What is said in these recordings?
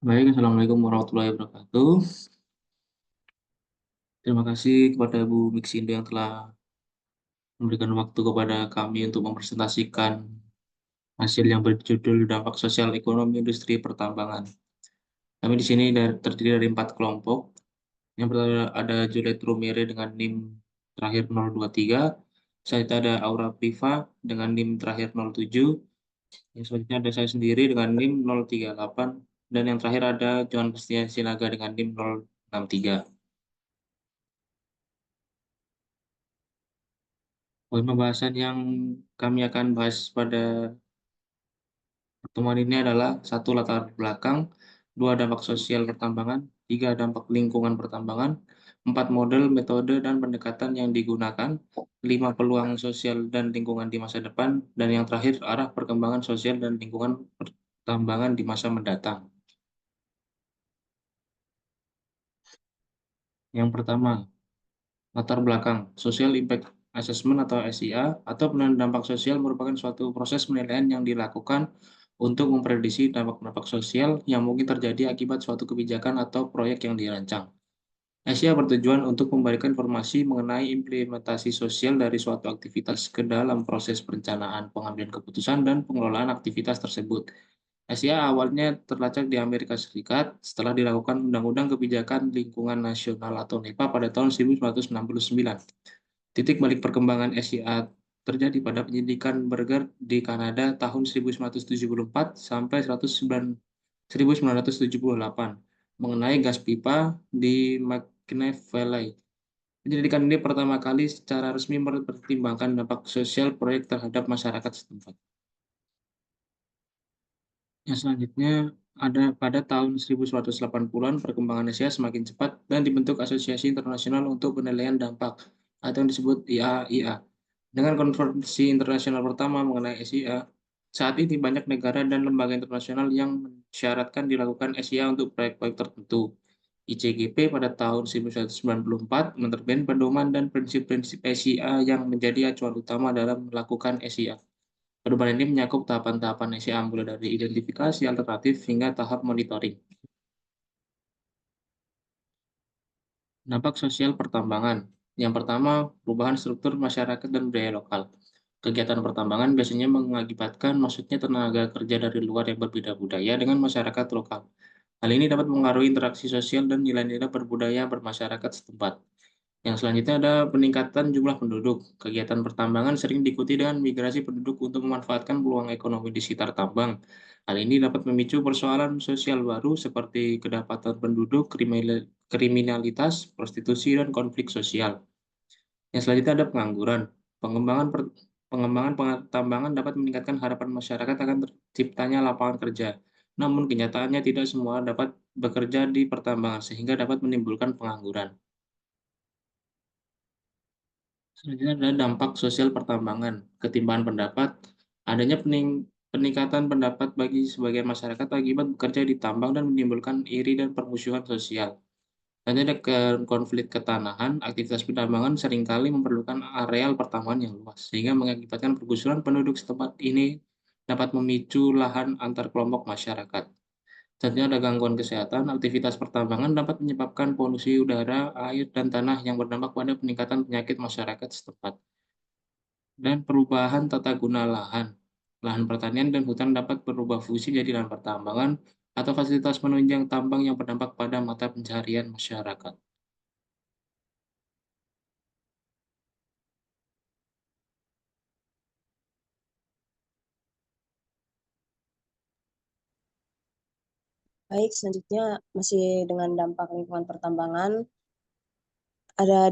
Baik, Assalamualaikum warahmatullahi wabarakatuh. Terima kasih kepada Bu Mixindo yang telah memberikan waktu kepada kami untuk mempresentasikan hasil yang berjudul Dampak Sosial Ekonomi Industri Pertambangan. Kami di sini terdiri dari 4 kelompok. Yang pertama ada Juliet Rumire dengan NIM terakhir 023. Selanjutnya ada Aura Priva dengan NIM terakhir 07. Yang selanjutnya ada saya sendiri dengan NIM 038. Dan yang terakhir ada Johan Christian Sinaga dengan NIM 063. Poin pembahasan yang kami akan bahas pada pertemuan ini adalah satu latar belakang, dua dampak sosial pertambangan, tiga dampak lingkungan pertambangan, empat model, metode, dan pendekatan yang digunakan, lima peluang sosial dan lingkungan di masa depan, dan yang terakhir arah perkembangan sosial dan lingkungan pertambangan di masa mendatang. Yang pertama, latar belakang, Social Impact Assessment atau SIA, atau penilaian dampak sosial merupakan suatu proses penilaian yang dilakukan untuk memprediksi dampak-dampak sosial yang mungkin terjadi akibat suatu kebijakan atau proyek yang dirancang. SIA bertujuan untuk memberikan informasi mengenai implementasi sosial dari suatu aktivitas ke dalam proses perencanaan, pengambilan keputusan, dan pengelolaan aktivitas tersebut. SIA awalnya terlacak di Amerika Serikat setelah dilakukan Undang-Undang Kebijakan Lingkungan Nasional atau NEPA pada tahun 1969. Titik balik perkembangan SIA terjadi pada penyidikan Berger di Kanada tahun 1974 sampai 1978 mengenai gas pipa di McNeff Valley. Penyelidikan ini pertama kali secara resmi mempertimbangkan dampak sosial proyek terhadap masyarakat setempat. Yang selanjutnya ada pada tahun 1980-an perkembangan Asia semakin cepat dan dibentuk Asosiasi Internasional untuk Penilaian Dampak atau yang disebut IAIA. Dengan konferensi internasional pertama mengenai SIA, saat ini banyak negara dan lembaga internasional yang mensyaratkan dilakukan SIA untuk proyek-proyek tertentu. ICGP pada tahun 1994 menerbitkan pedoman dan prinsip-prinsip SIA yang menjadi acuan utama dalam melakukan SIA. Pedoman ini menyakup tahapan-tahapan SIA mulai dari identifikasi alternatif hingga tahap monitoring. Dampak sosial pertambangan. Yang pertama, perubahan struktur masyarakat dan budaya lokal. Kegiatan pertambangan biasanya mengakibatkan masuknya tenaga kerja dari luar yang berbeda budaya dengan masyarakat lokal. Hal ini dapat mengaruhi interaksi sosial dan nilai-nilai berbudaya bermasyarakat setempat. Yang selanjutnya ada peningkatan jumlah penduduk. Kegiatan pertambangan sering diikuti dengan migrasi penduduk untuk memanfaatkan peluang ekonomi di sekitar tambang. Hal ini dapat memicu persoalan sosial baru seperti kedapatan penduduk, kriminalitas, prostitusi, dan konflik sosial. Yang selanjutnya ada pengangguran. Pengembangan pengembangan pertambangan dapat meningkatkan harapan masyarakat akan terciptanya lapangan kerja. Namun kenyataannya tidak semua dapat bekerja di pertambangan sehingga dapat menimbulkan pengangguran. Selanjutnya adalah dampak sosial pertambangan, ketimpangan pendapat, adanya peningkatan pendapat bagi sebagian masyarakat akibat bekerja di tambang dan menimbulkan iri dan permusuhan sosial. Selanjutnya ada konflik ketanahan, aktivitas penambangan seringkali memerlukan areal pertambangan yang luas, sehingga mengakibatkan pergusuran penduduk setempat ini dapat memicu lahan antar kelompok masyarakat. Selanjutnya ada gangguan kesehatan, aktivitas pertambangan dapat menyebabkan polusi udara, air, dan tanah yang berdampak pada peningkatan penyakit masyarakat setempat. Dan perubahan tata guna lahan. Lahan pertanian dan hutan dapat berubah fungsi jadi lahan pertambangan atau fasilitas penunjang tambang yang berdampak pada mata pencaharian masyarakat. Baik, selanjutnya masih dengan dampak lingkungan pertambangan.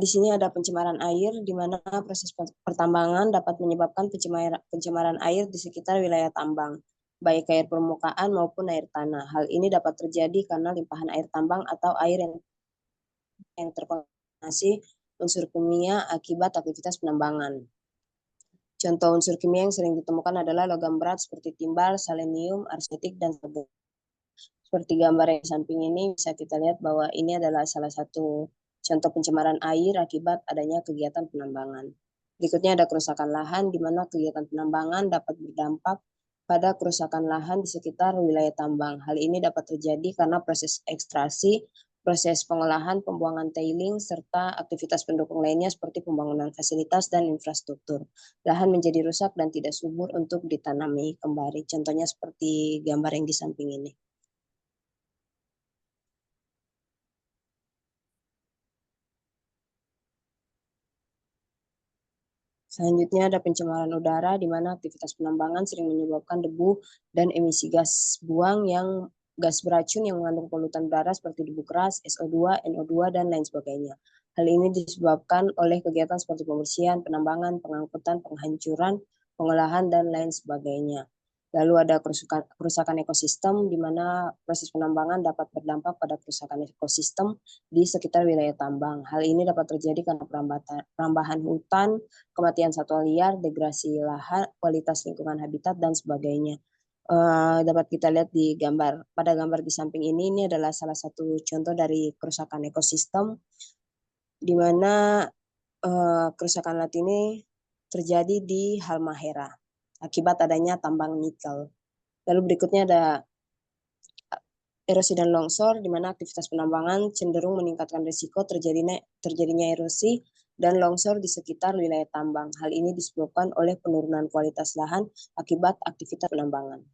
Di sini ada pencemaran air, di mana proses pertambangan dapat menyebabkan pencemaran air di sekitar wilayah tambang, baik air permukaan maupun air tanah. Hal ini dapat terjadi karena limpahan air tambang atau air yang terkontaminasi unsur kimia akibat aktivitas penambangan. Contoh unsur kimia yang sering ditemukan adalah logam berat seperti timbal, selenium, arsenik, dan serbuk. Seperti gambar yang di samping ini bisa kita lihat bahwa ini adalah salah satu contoh pencemaran air akibat adanya kegiatan penambangan. Berikutnya ada kerusakan lahan di mana kegiatan penambangan dapat berdampak pada kerusakan lahan di sekitar wilayah tambang. Hal ini dapat terjadi karena proses ekstraksi, proses pengolahan, pembuangan tailing, serta aktivitas pendukung lainnya seperti pembangunan fasilitas dan infrastruktur. Lahan menjadi rusak dan tidak subur untuk ditanami kembali. Contohnya seperti gambar yang di samping ini. Selanjutnya ada pencemaran udara, di mana aktivitas penambangan sering menyebabkan debu dan emisi gas buang yang gas beracun yang mengandung polutan udara seperti debu keras, SO2, NO2, dan lain sebagainya. Hal ini disebabkan oleh kegiatan seperti pembersihan, penambangan, pengangkutan, penghancuran, pengolahan, dan lain sebagainya. Lalu ada kerusakan ekosistem, di mana proses penambangan dapat berdampak pada kerusakan ekosistem di sekitar wilayah tambang. Hal ini dapat terjadi karena perambahan hutan, kematian satwa liar, degrasi lahan, kualitas lingkungan habitat, dan sebagainya. Dapat kita lihat di gambar. Pada gambar di samping ini adalah salah satu contoh dari kerusakan ekosistem, di mana kerusakan laut ini terjadi di Halmahera akibat adanya tambang nikel. Lalu berikutnya ada erosi dan longsor, di mana aktivitas penambangan cenderung meningkatkan risiko terjadinya erosi dan longsor di sekitar wilayah tambang. Hal ini disebabkan oleh penurunan kualitas lahan akibat aktivitas penambangan.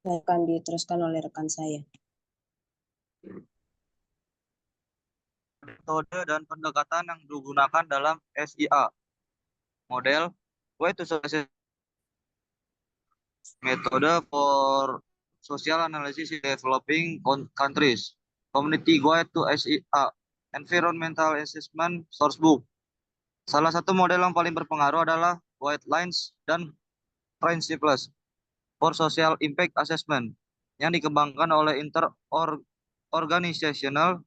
Saya akan diteruskan oleh rekan saya. Metode dan pendekatan yang digunakan dalam SIA. Model Way to Success Metode for Social Analysis in Developing Countries. Community Guide to SIA. Environmental Assessment Sourcebook. Salah satu model yang paling berpengaruh adalah Guidelines dan Principles for Social Impact Assessment yang dikembangkan oleh Inter-Organizational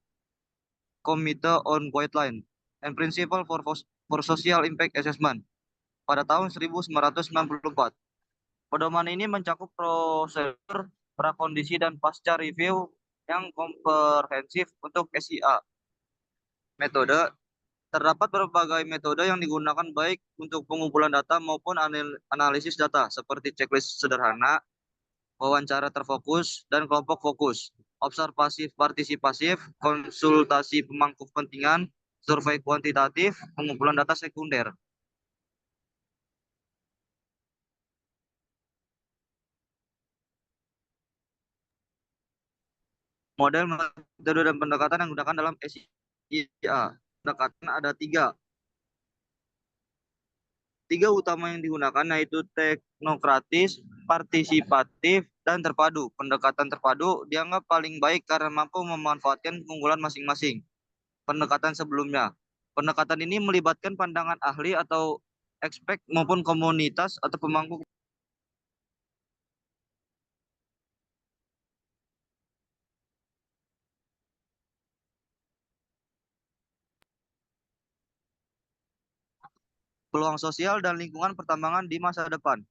Committee on Guidelines and Principle for Social Impact Assessment pada tahun 1994. Pedoman ini mencakup prosedur prakondisi dan pasca review yang komprehensif untuk SIA. Metode Terdapat berbagai metode yang digunakan baik untuk pengumpulan data maupun analisis data, seperti checklist sederhana, wawancara terfokus, dan kelompok fokus, observasi partisipasif, konsultasi pemangku kepentingan, survei kuantitatif, pengumpulan data sekunder. Model, metode, dan pendekatan yang digunakan dalam SIA. Pendekatan ada tiga. Tiga utama yang digunakan yaitu teknokratis, partisipatif, dan terpadu. Pendekatan terpadu dianggap paling baik karena mampu memanfaatkan keunggulan masing-masing pendekatan sebelumnya. Pendekatan ini melibatkan pandangan ahli atau expert maupun komunitas atau pemangku. Peluang sosial dan lingkungan pertambangan di masa depan.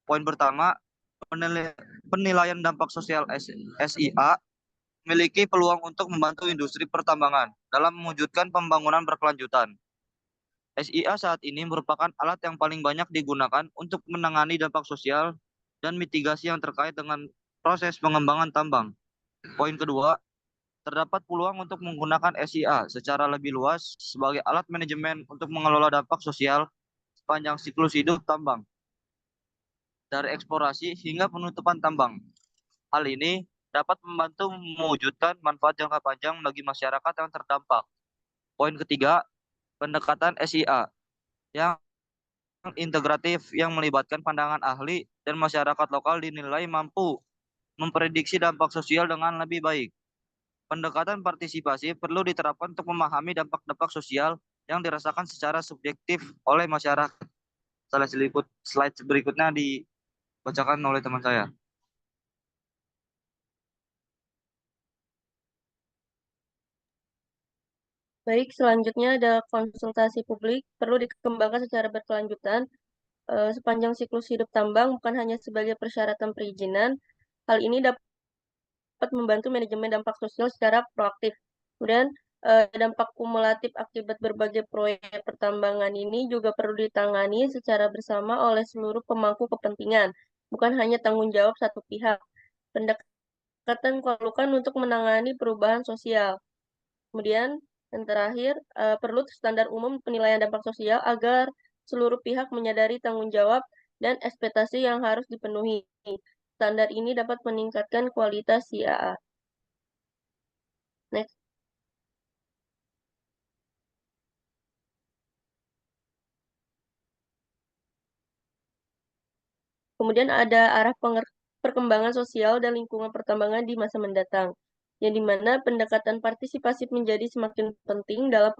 Poin pertama, penilaian dampak sosial SIA memiliki peluang untuk membantu industri pertambangan dalam mewujudkan pembangunan berkelanjutan. SIA saat ini merupakan alat yang paling banyak digunakan untuk menangani dampak sosial dan mitigasi yang terkait dengan proses pengembangan tambang. Poin kedua, terdapat peluang untuk menggunakan SIA secara lebih luas sebagai alat manajemen untuk mengelola dampak sosial sepanjang siklus hidup tambang, dari eksplorasi hingga penutupan tambang. Hal ini dapat membantu mewujudkan manfaat jangka panjang bagi masyarakat yang terdampak. Poin ketiga, pendekatan SIA yang integratif yang melibatkan pandangan ahli dan masyarakat lokal dinilai mampu memprediksi dampak sosial dengan lebih baik. Pendekatan partisipasi perlu diterapkan untuk memahami dampak-dampak sosial yang dirasakan secara subjektif oleh masyarakat. Slide berikutnya dibacakan oleh teman saya. Baik, selanjutnya ada konsultasi publik perlu dikembangkan secara berkelanjutan sepanjang siklus hidup tambang, bukan hanya sebagai persyaratan perizinan. Hal ini dapat membantu manajemen dampak sosial secara proaktif. Kemudian Dampak kumulatif akibat berbagai proyek pertambangan ini juga perlu ditangani secara bersama oleh seluruh pemangku kepentingan, bukan hanya tanggung jawab satu pihak. Pendekatan diperlukan untuk menangani perubahan sosial. Kemudian, yang terakhir, perlu standar umum penilaian dampak sosial agar seluruh pihak menyadari tanggung jawab dan ekspektasi yang harus dipenuhi. Standar ini dapat meningkatkan kualitas IAA. Next. Kemudian ada arah perkembangan sosial dan lingkungan pertambangan di masa mendatang, yang dimana pendekatan partisipasi menjadi semakin penting dalam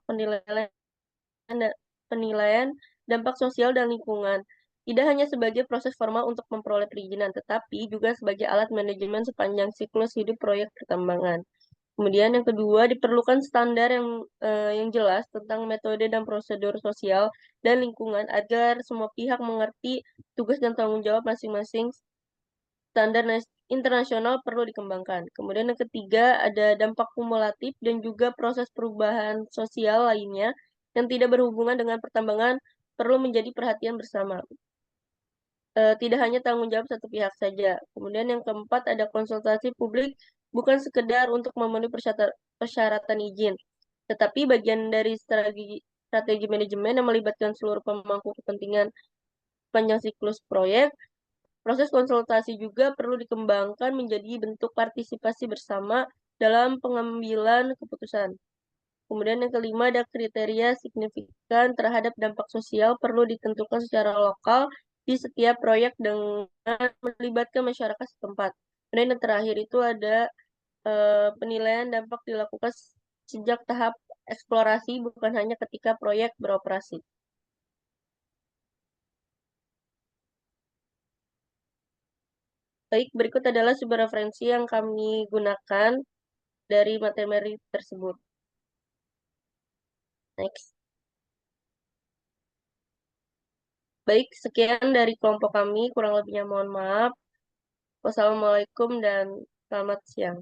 penilaian dampak sosial dan lingkungan. Tidak hanya sebagai proses formal untuk memperoleh perizinan, tetapi juga sebagai alat manajemen sepanjang siklus hidup proyek pertambangan. Kemudian yang kedua, diperlukan standar yang jelas tentang metode dan prosedur sosial dan lingkungan agar semua pihak mengerti tugas dan tanggung jawab masing-masing. Standar internasional perlu dikembangkan. Kemudian yang ketiga, ada dampak kumulatif dan juga proses perubahan sosial lainnya yang tidak berhubungan dengan pertambangan perlu menjadi perhatian bersama. Tidak hanya tanggung jawab satu pihak saja. Kemudian yang keempat, ada konsultasi publik bukan sekedar untuk memenuhi persyaratan izin, tetapi bagian dari strategi manajemen yang melibatkan seluruh pemangku kepentingan panjang siklus proyek. Proses konsultasi juga perlu dikembangkan menjadi bentuk partisipasi bersama dalam pengambilan keputusan. Kemudian yang kelima, ada kriteria signifikan terhadap dampak sosial perlu ditentukan secara lokal di setiap proyek dengan melibatkan masyarakat setempat. Kemudian yang terakhir itu ada penilaian dampak dilakukan sejak tahap eksplorasi, bukan hanya ketika proyek beroperasi. Baik, berikut adalah sumber referensi yang kami gunakan dari materi tersebut. Next. Baik, sekian dari kelompok kami. Kurang lebihnya mohon maaf. Wassalamualaikum dan selamat siang.